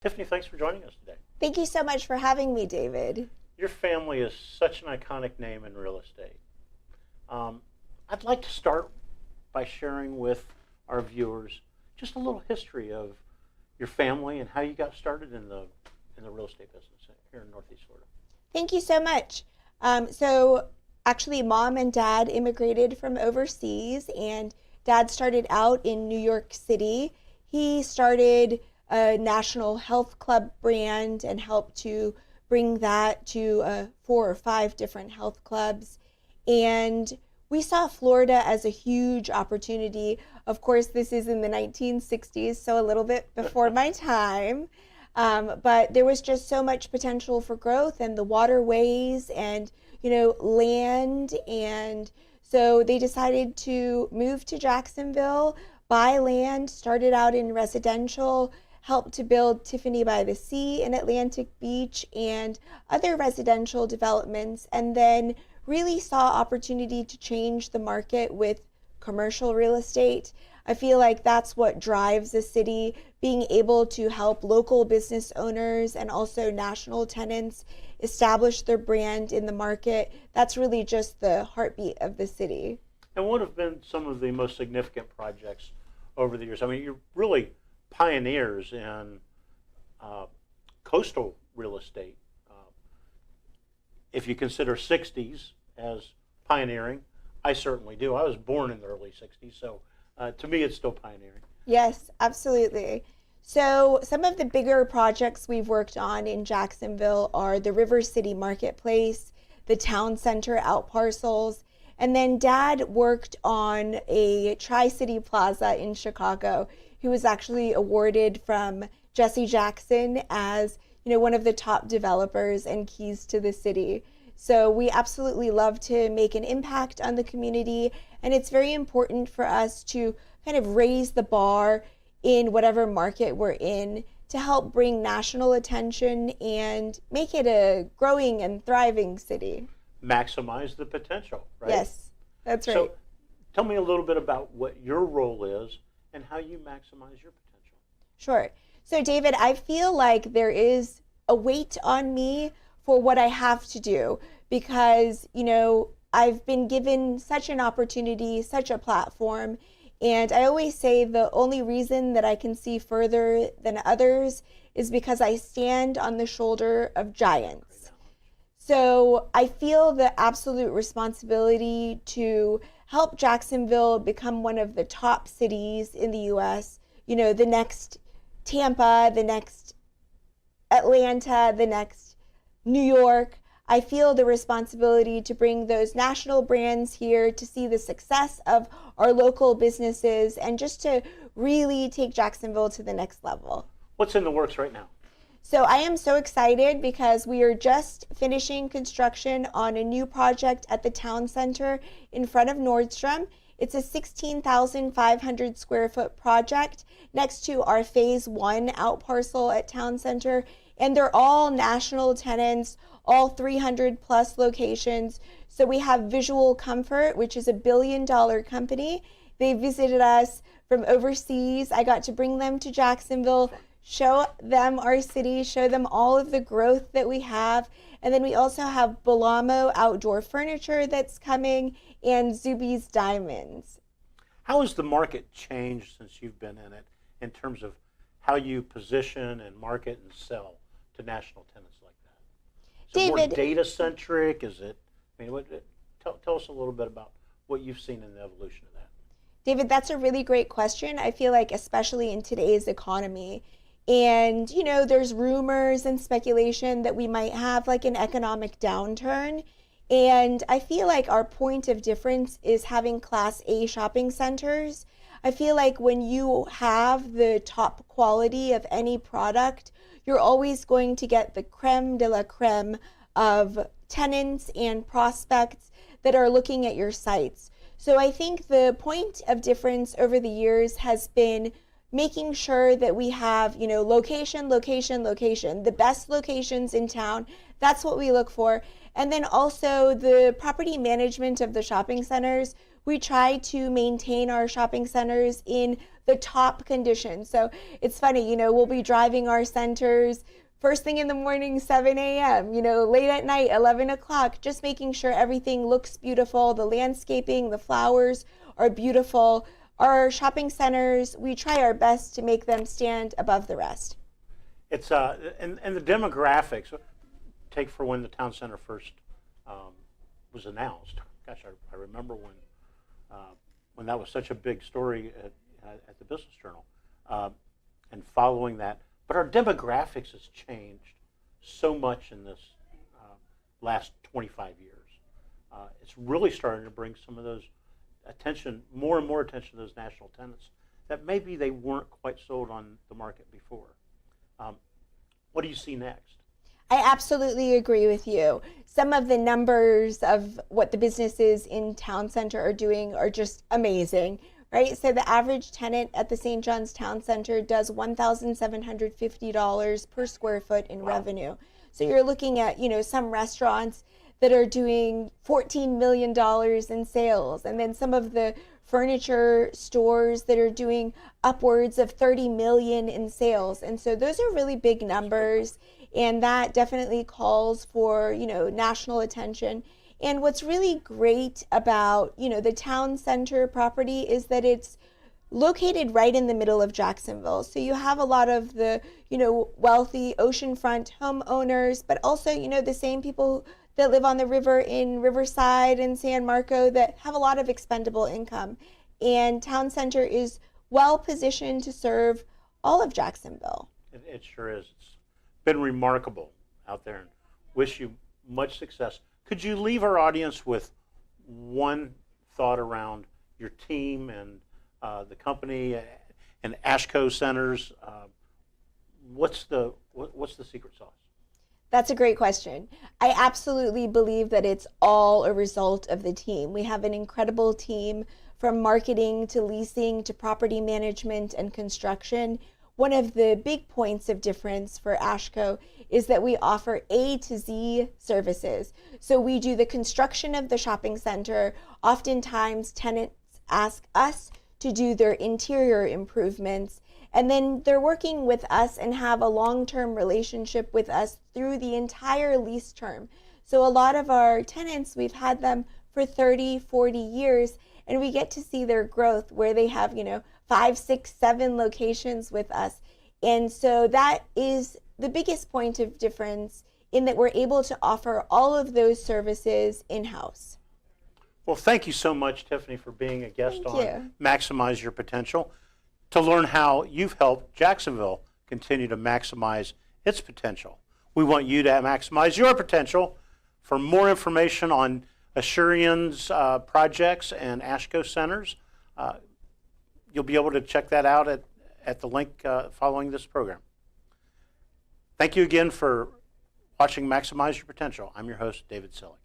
Tiffany, thanks for joining us today. Thank you so much for having me, David. Your family is such an iconic name in real estate. I'd like to start by sharing with our viewers just a little history of your family and how you got started in the real estate business here in Northeast Florida. Thank you so much. So actually, Mom and Dad immigrated from overseas, and Dad started out in New York City. He started a national health club brand and helped to bring that to 4 or 5 different health clubs. And we saw Florida as a huge opportunity. Of course, this is in the 1960s, so a little bit before my time. But there was just so much potential for growth, and the waterways and, land. And so they decided to move to Jacksonville, buy land, started out in residential, helped to build Tiffany by the Sea in Atlantic Beach and other residential developments, and then really saw opportunity to change the market with commercial real estate. I feel like that's what drives a city, being able to help local business owners and also national tenants establish their brand in the market. That's really just the heartbeat of the city. And what have been some of the most significant projects over the years? I mean, you're really pioneers in coastal real estate. If you consider 60s as pioneering, I certainly do. I was born in the early 60s, so to me it's still pioneering. Yes, absolutely. So some of the bigger projects we've worked on in Jacksonville are the River City Marketplace, the town center outparcels, and then Dad worked on a Tri-City Plaza in Chicago. He was actually awarded from Jesse Jackson as, one of the top developers and keys to the city. So we absolutely love to make an impact on the community, and it's very important for us to kind of raise the bar in whatever market we're in to help bring national attention and make it a growing and thriving city. Maximize the potential, right? Yes, that's right. So tell me a little bit about what your role is and how you maximize your potential. Sure. So David, I feel like there is a weight on me for what I have to do because, I've been given such an opportunity, such a platform. And I always say the only reason that I can see further than others is because I stand on the shoulder of giants. So I feel the absolute responsibility to help Jacksonville become one of the top cities in the U.S., the next Tampa, the next Atlanta, the next New York. I feel the responsibility to bring those national brands here to see the success of our local businesses and just to really take Jacksonville to the next level. What's in the works right now? So I am so excited because we are just finishing construction on a new project at the town center in front of Nordstrom. It's a 16,500 square foot project next to our phase 1 out parcel at town center. And they're all national tenants, all 300 plus locations. So we have Visual Comfort, which is $1 billion company. They visited us from overseas. I got to bring them to Jacksonville, show them our city, show them all of the growth that we have. And then we also have Belamo Outdoor Furniture that's coming and Zuby's Diamonds. How has the market changed since you've been in it in terms of how you position and market and sell to national tenants like that? Is it more data-centric? Is it, tell us a little bit about what you've seen in the evolution of that. David, that's a really great question. I feel like especially in today's economy, and there's rumors and speculation that we might have like an economic downturn. And I feel like our point of difference is having Class A shopping centers. I feel like when you have the top quality of any product, you're always going to get the creme de la creme of tenants and prospects that are looking at your sites. So I think the point of difference over the years has been making sure that we have, location, the best locations in town. That's what we look for. And then also the property management of the shopping centers. we try to maintain our shopping centers in the top condition. So it's funny, we'll be driving our centers first thing in the morning, 7 a.m., late at night, 11 o'clock, just making sure everything looks beautiful. The landscaping, the flowers are beautiful. Our shopping centers, we try our best to make them stand above the rest. It's and the demographics, take for when the town center first was announced. Gosh, I remember when that was such a big story at the Business Journal, and following that. But our demographics has changed so much in this last 25 years. It's really starting to bring some of those more and more attention to those national tenants that maybe they weren't quite sold on the market before. What do you see next? I absolutely agree with you. Some of the numbers of what the businesses in Town Center are doing are just amazing, right? So the average tenant at the St. John's Town Center does $1,750 per square foot in revenue. So you're looking at, some restaurants that are doing $14 million in sales, and then some of the furniture stores that are doing upwards of $30 million in sales. And so those are really big numbers, and that definitely calls for, national attention. And what's really great about, the town center property is that it's located right in the middle of Jacksonville. So you have a lot of the, wealthy oceanfront homeowners, but also, the same people that live on the river in Riverside and San Marco that have a lot of expendable income. And town center is well positioned to serve all of Jacksonville. It sure is. It's been remarkable out there, and wish you much success. Could you leave our audience with one thought around your team and the company and Ashco Centers? What's the secret sauce? That's a great question. I absolutely believe that it's all a result of the team. We have an incredible team from marketing to leasing to property management and construction. One of the big points of difference for Ashco is that we offer A to Z services. So we do the construction of the shopping center. Oftentimes tenants ask us to do their interior improvements, and then they're working with us and have a long-term relationship with us through the entire lease term. So a lot of our tenants, we've had them for 30, 40 years, and we get to see their growth where they have, 5, 6, 7 locations with us. And so that is the biggest point of difference, in that we're able to offer all of those services in-house. Well, thank you so much, Tiffany, for being a guest on Maximize Your Potential, to learn how you've helped Jacksonville continue to maximize its potential. We want you to maximize your potential. For more information on Ashurian's projects and Ashco Centers, you'll be able to check that out at the link following this program. Thank you again for watching Maximize Your Potential. I'm your host, David Sillick.